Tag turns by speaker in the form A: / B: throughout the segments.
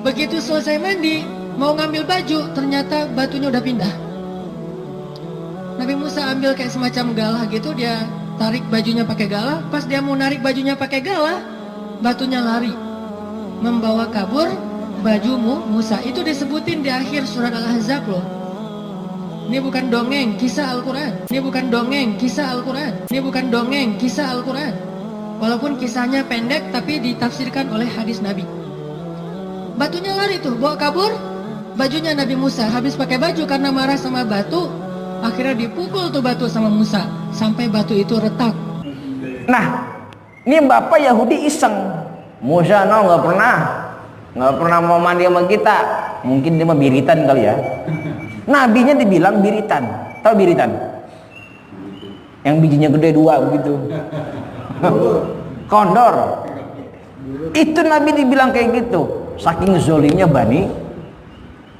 A: Begitu selesai mandi, mau ngambil baju, ternyata batunya udah pindah. Nabi Musa ambil kayak semacam galah gitu, dia tarik bajunya pakai galah. Pas dia mau narik bajunya pakai galah, batunya lari, membawa kabur bajumu Musa. Itu disebutin di akhir surat Al-Ahzab loh. Ini bukan dongeng, kisah Al-Quran. Ini bukan dongeng, kisah Al-Quran. Ini bukan dongeng, kisah Al-Quran. Walaupun kisahnya pendek, tapi ditafsirkan oleh hadis Nabi. Batunya lari tuh, bawa kabur bajunya Nabi Musa. Habis pakai baju karena marah sama batu, akhirnya dipukul tuh batu sama Musa sampai batu itu retak.
B: Nah, ini bapak Yahudi iseng. Musa nggak pernah mau mandi sama kita. Mungkin dia mah biritan kali ya. Nabinya dibilang biritan. Tahu biritan? Yang bijinya gede dua begitu. Kondor. Itu Nabi dibilang kayak gitu. Saking zolimnya Bani.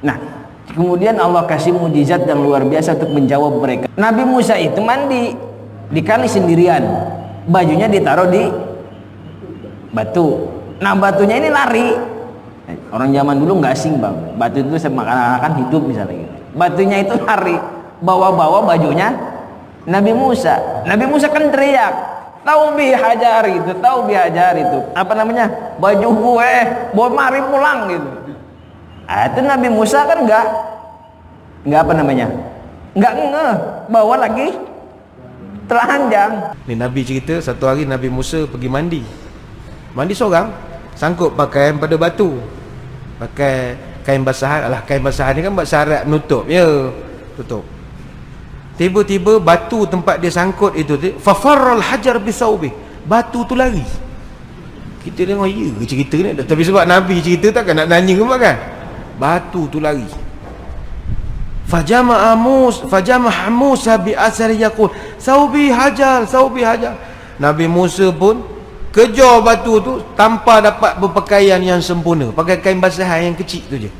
B: Nah, kemudian Allah kasih mujizat yang luar biasa untuk menjawab mereka. Nabi Musa itu mandi di kali sendirian. Bajunya ditaruh di batu. Nah, batunya ini lari. Orang zaman dulu nggak asing bang. Batu itu semakan-akan hidup misalnya gitu. Batunya itu lari, bawa-bawa bajunya Nabi Musa. Nabi Musa kan teriak, tahu bihajar itu, tahu bihajar itu. Apa namanya? Baju gue, bawa mari pulang gitu. Itu Nabi Musa kan nggak apa namanya? Nggak ngeh, bawa lagi telanjang.
C: Ni Nabi cerita satu hari Nabi Musa pergi mandi seorang, sangkut pakaian pada batu, pakai kain basahan. Alah, kain basahan ni kan buat syarat nutup ya, tutup. Tiba-tiba batu tempat dia sangkut itu fafarral hajar bisaubi, batu tu lari. Kita tengok ya cerita ni, tapi sebab Nabi cerita takkan nak nanya ke kan, batu tu lari. Fajama Musa bi asari yaqul saubi hajar. Nabi Musa pun kejar batu tu tanpa dapat berpakaian yang sempurna, pakai kain basahan yang kecil tu je.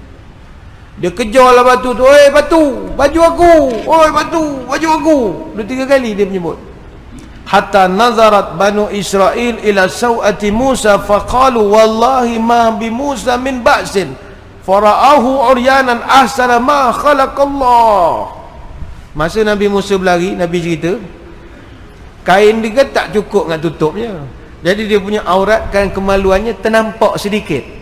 C: Dia kejarlah batu tu, oi batu, baju aku, oi batu, baju aku. 2-3 kali dia menyebut. Hatta nazarat Banu Israel ila sawati Musa faqalu wallahi ma bi Musa min ba'sin fara'ahu uryanan ahsana ma khalaqallah. Masa Nabi Musa berlari, Nabi cerita kain dia tak cukup nak tutupnya. Jadi dia punya aurat dan kemaluannya ternampak sedikit.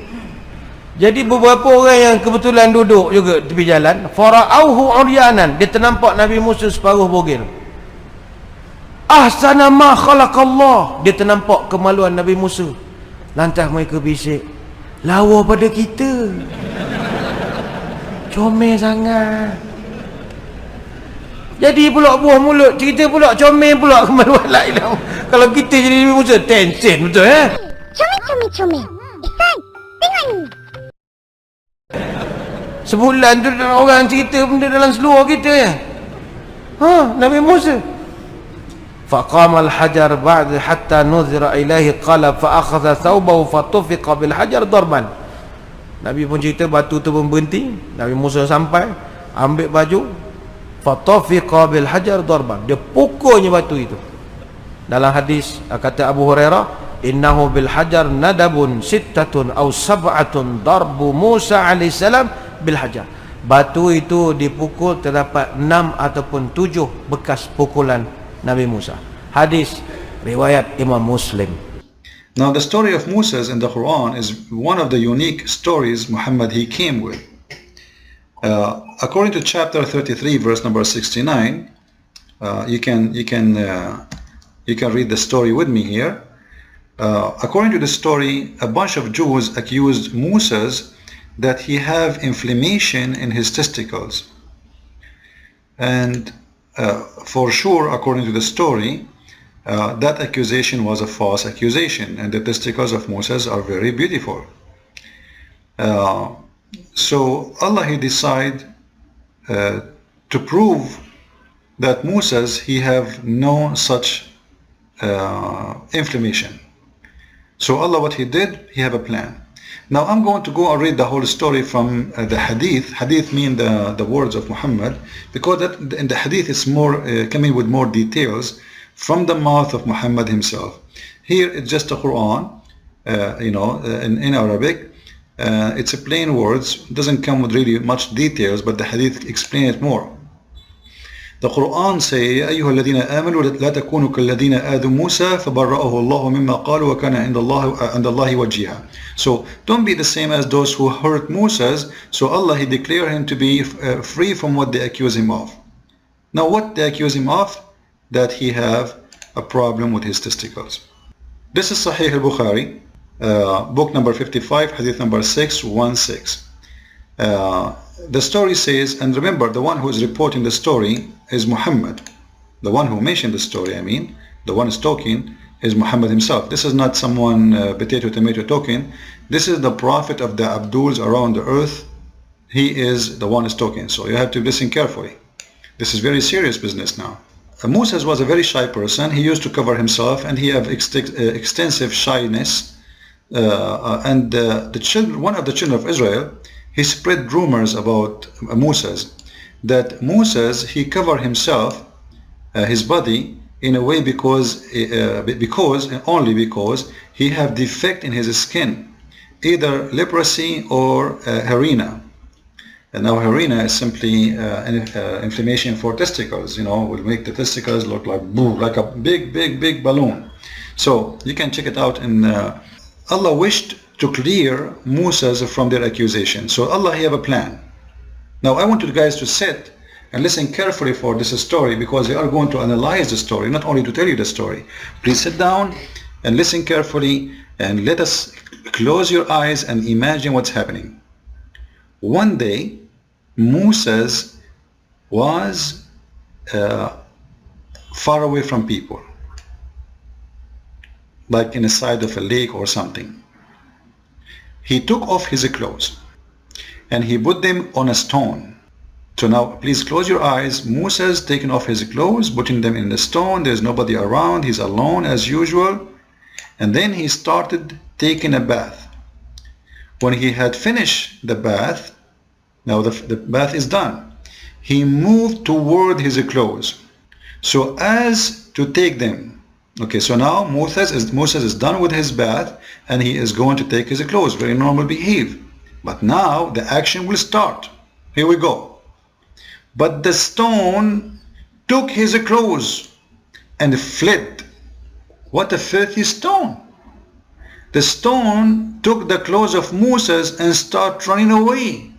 C: Jadi beberapa orang yang kebetulan duduk juga tepi jalan, fara'auhu uryanan, dia ternampak Nabi Musa separuh bogil. Ahsana ma khalaqallah, dia ternampak kemaluan Nabi Musa. Lantas mereka bisik, lawa pada kita. Comel sangat. Jadi pula buah mulut cerita pula comel pula kemaluan lain. Kalau kita jadi Nabi Musa, tension betul
D: Comel. Ikan, tengok ni.
C: Sebulan tu orang cerita benda dalam seluar kita ya. Nabi Musa. Faqama al-hajar ba'da hatta nuzira ilaihi qala fa akhadha thawbahu fatufiqa bil hajar darban. Nabi pun cerita batu tu pun berhenti. Nabi Musa sampai ambil baju, fatufiqa bil hajar darban. Dia pukulnya batu itu. Dalam hadis kata Abu Hurairah, innahu bil hajar nadabun sittatun aw sab'atun darbu Musa alaihissalam bil hajar. Batu itu dipukul, terdapat 6 ataupun 7 bekas pukulan Nabi Musa. Hadis riwayat Imam Muslim.
E: Now the story of Moses in the Quran is one of the unique stories Muhammad he came with. According to chapter 33 verse number 69, you can read the story with me here. According to the story, a bunch of Jews accused Moses that he have inflammation in his testicles, and for sure, according to the story, that accusation was a false accusation, and the testicles of Moses are very beautiful. So Allah he decide to prove that Moses he have no such inflammation. So Allah what he did, he have a plan. Now I'm going to go and read the whole story from the hadith. Hadith mean the words of Muhammad, because that in the hadith is more coming with more details from the mouth of Muhammad himself. Here it's just the Quran, in Arabic, It's a plain words, doesn't come with really much details, but the hadith explain it more. The Quran say, يا أيها الذين آمنوا لا تكونوا كالذين آذوا موسى فبرأه الله مما قالوا وكان عند الله وجيها. So don't be the same as those who hurt Moses. So Allah, He declared him to be free from what they accuse him of. Now what they accuse him of? That he have a problem with his testicles. This is Sahih al-Bukhari, book number 55, hadith number 616. The story says, and remember, the one who is reporting the story is Muhammad. The one who mentioned the story, the one is talking is Muhammad himself. This is not someone potato tomato talking. This is the prophet of the Abduls around the earth. He is the one who is talking. So you have to listen carefully. This is very serious business now. Moses was a very shy person. He used to cover himself, and he had extensive shyness. One of the children of Israel, he spread rumors about Moses, that Moses, he covered himself, his body, in a way because only because he have defect in his skin, either leprosy or harina. And now harina is simply inflammation for testicles. Will make the testicles look like a big balloon. So you can check it out. And Allah wished to clear Moses from their accusation. So Allah, He have a plan. Now I want you guys to sit and listen carefully for this story, because they are going to analyze the story, not only to tell you the story. Please sit down and listen carefully, and let us close your eyes and imagine what's happening. One day, Moses was far away from people, like in the side of a lake or something. He took off his clothes and he put them on a stone. So now please close your eyes. Moses taking off his clothes, putting them in the stone. There's nobody around. He's alone as usual. And then he started taking a bath. When he had finished the bath, now the bath is done, he moved toward his clothes so as to take them. Okay, so now Moses is done with his bath, and he is going to take his clothes. Very normal behave. But now the action will start. Here we go. But the stone took his clothes and fled. What a filthy stone. The stone took the clothes of Moses and started running away.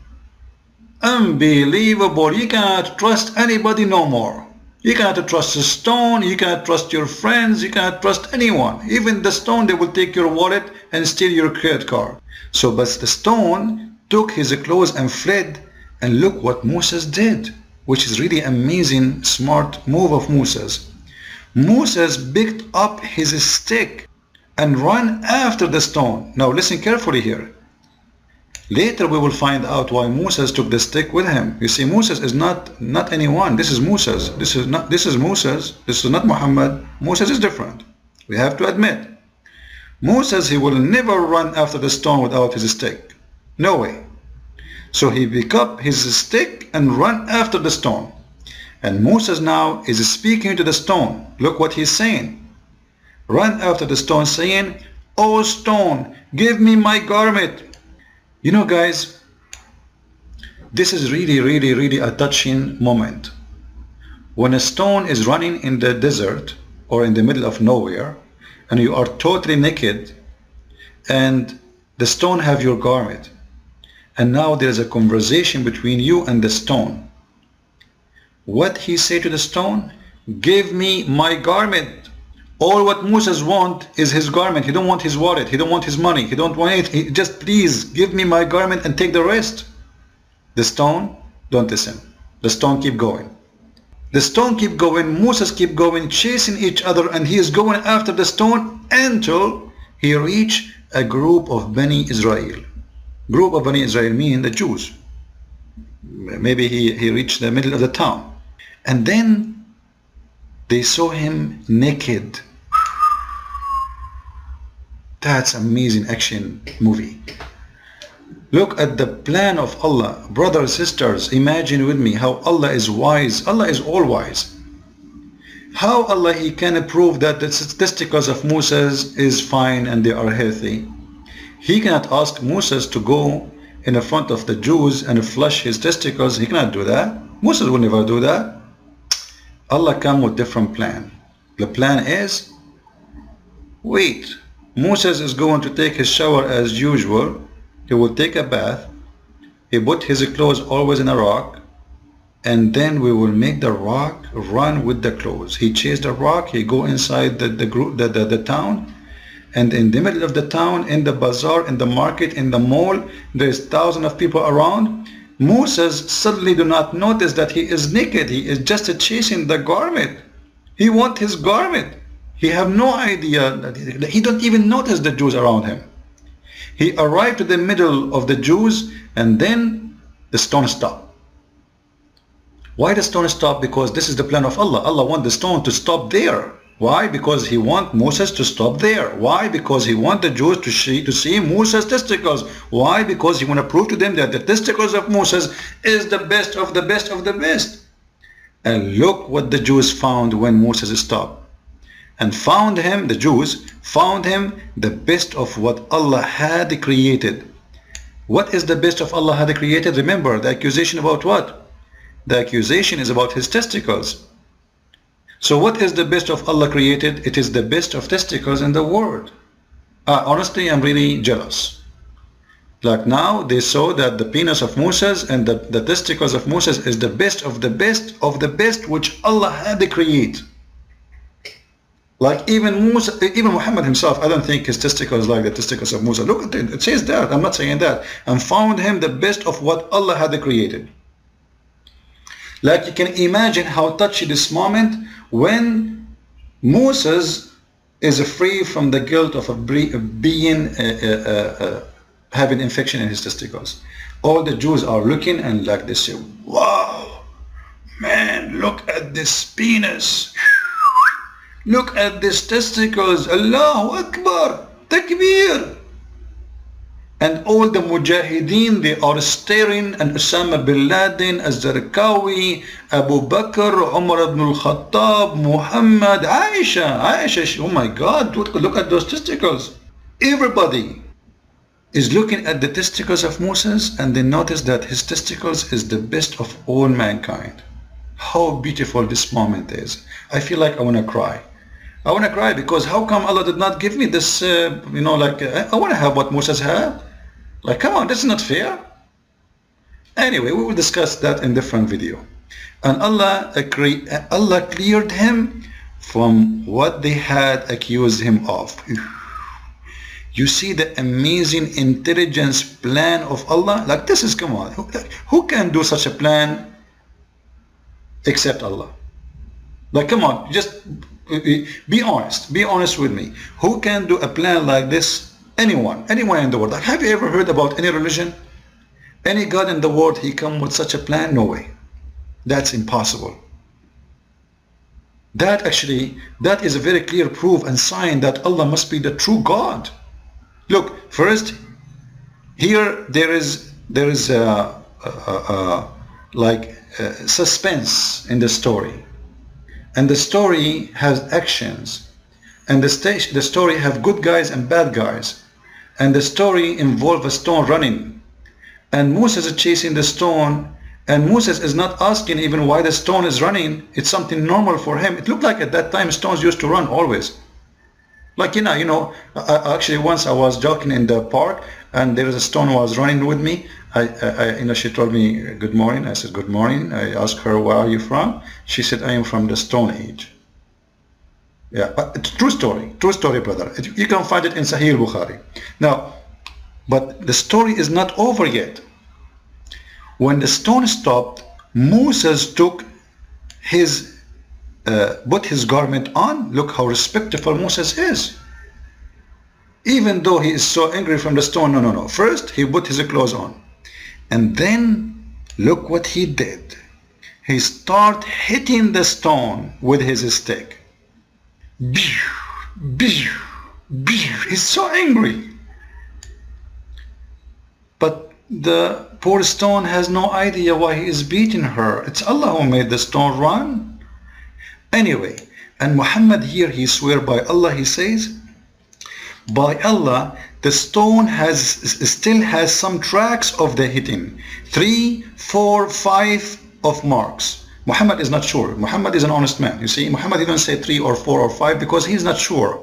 E: Unbelievable. You cannot trust anybody no more. You cannot trust the stone, you cannot trust your friends, you cannot trust anyone. Even the stone, they will take your wallet and steal your credit card. So, but the stone took his clothes and fled, and look what Moses did, which is really amazing, smart move of Moses. Moses picked up his stick and ran after the stone. Now listen carefully here. Later we will find out why Moses took the stick with him. You see, Moses is not anyone. This is Moses. This is Moses. This is not Muhammad. Moses is different. We have to admit. Moses, he will never run after the stone without his stick. No way. So he picked up his stick and ran after the stone. And Moses now is speaking to the stone. Look what he's saying. Run after the stone, saying, "Oh stone, give me my garment." You know, guys, this is really a touching moment. When a stone is running in the desert or in the middle of nowhere, and you are totally naked, and the stone have your garment, and now there is a conversation between you and the stone. What he say to the stone? Give me my garment. All what Moses want is his garment. He don't want his wallet. He don't want his money. He don't want anything. He just, please give me my garment and take the rest. The stone don't listen. The stone keep going. The stone keep going. Moses keep going, chasing each other, and he is going after the stone until he reach a group of Bani Israel. Group of Bani Israel mean the Jews. Maybe he reached the middle of the town, and then they saw him naked. That's amazing action movie. Look at the plan of Allah. Brothers, sisters, imagine with me how Allah is wise. Allah is all wise. How Allah, He can prove that the testicles of Moses is fine and they are healthy. He cannot ask Moses to go in the front of the Jews and flush his testicles. He cannot do that. Moses will never do that. Allah come with different plan. The plan is, wait, Moses is going to take his shower as usual. He will take a bath. He put his clothes always in a rock, and then we will make the rock run with the clothes. He chase the rock, he go inside the town, and in the middle of the town, in the bazaar, in the market, in the mall, there's thousands of people around. Moses suddenly do not notice that he is naked. He is just chasing the garment. He want his garment. He have no idea that he don't even notice the Jews around him. He arrived to the middle of the Jews, and then the stone stopped. Why the stone stopped? Because this is the plan of Allah. Allah want the stone to stop there. Why? Because he want Moses to stop there. Why? Because he want the Jews to see Moses' testicles. Why? Because he want to prove to them that the testicles of Moses is the best of the best of the best. And look what the Jews found when Moses stopped. And found him, the Jews found him the best of what Allah had created. What is the best of Allah had created? Remember, the accusation about what? The accusation is about his testicles. So what is the best of Allah created? It is the best of testicles in the world. Honestly, I'm really jealous. Like now, they saw that the penis of Moses and the testicles of Moses is the best of the best of the best which Allah had to create. Like even Muhammad himself, I don't think his testicles like the testicles of Moses. Look at it, it says that, I'm not saying that. And found him the best of what Allah had created. Like you can imagine how touchy this moment when Moses is free from the guilt of having infection in his testicles. All the Jews are looking and like they say, wow, man, look at this penis. Look at this testicles. Allahu Akbar. Takbir. And all the Mujahideen, they are staring, and Osama bin Laden, Az-Zarqawi, Abu Bakr, Umar ibn al-Khattab, Muhammad, Aisha, oh my God, look at those testicles. Everybody is looking at the testicles of Moses, and they notice that his testicles is the best of all mankind. How beautiful this moment is. I feel like I want to cry. I want to cry because how come Allah did not give me this, I want to have what Moses had. Like, come on, this is not fair. Anyway, we will discuss that in different video. And Allah cleared him from what they had accused him of. You see the amazing intelligence plan of Allah? Like this is, come on, who can do such a plan except Allah? Like, come on, just be honest with me. Who can do a plan like this? Anyone in the world. Like, have you ever heard about any religion? Any God in the world, he come with such a plan? No way. That's impossible. That is a very clear proof and sign that Allah must be the true God. Look, first, here there is suspense in the story. And the story has actions. And the story have good guys and bad guys. And the story involves a stone running. And Moses is chasing the stone. And Moses is not asking even why the stone is running. It's something normal for him. It looked like at that time stones used to run always. Like, actually once I was jogging in the park and there was a stone was running with me. She told me good morning. I said good morning. I asked her, where are you from? She said, I am from the Stone Age. Yeah, but it's true story, brother. You can find it in Sahih Bukhari. Now, but the story is not over yet. When the stone stopped, Moses took put his garment on. Look how respectful Moses is. Even though he is so angry from the stone, no. First, he put his clothes on. And then, look what he did. He started hitting the stone with his stick. He's so angry. But the poor stone has no idea why he is beating her. It's Allah who made the stone run. Anyway, and Muhammad here, he swear by Allah, he says, By Allah, the stone still has some tracks of the hitting. 3, 4, 5 of marks. Muhammad is not sure. Muhammad is an honest man. You see, Muhammad didn't say 3 or 4 or 5 because he's not sure.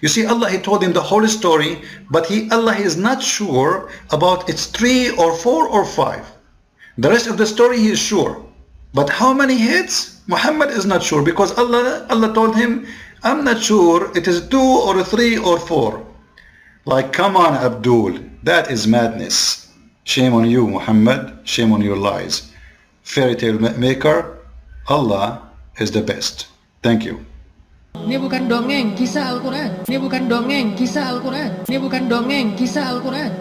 E: You see, Allah, he told him the whole story, but Allah is not sure about it's 3 or 4 or 5. The rest of the story he is sure. But how many hits? Muhammad is not sure because Allah told him, I'm not sure it is 2 or 3 or 4. Like, come on, Abdul, that is madness. Shame on you, Muhammad. Shame on your lies. Fairy tale maker, Allah is the best. Thank you.
A: Ini bukan dongeng, kisah Al-Quran. Ini bukan dongeng, kisah Al-Quran. Ini bukan dongeng, kisah Al-Quran.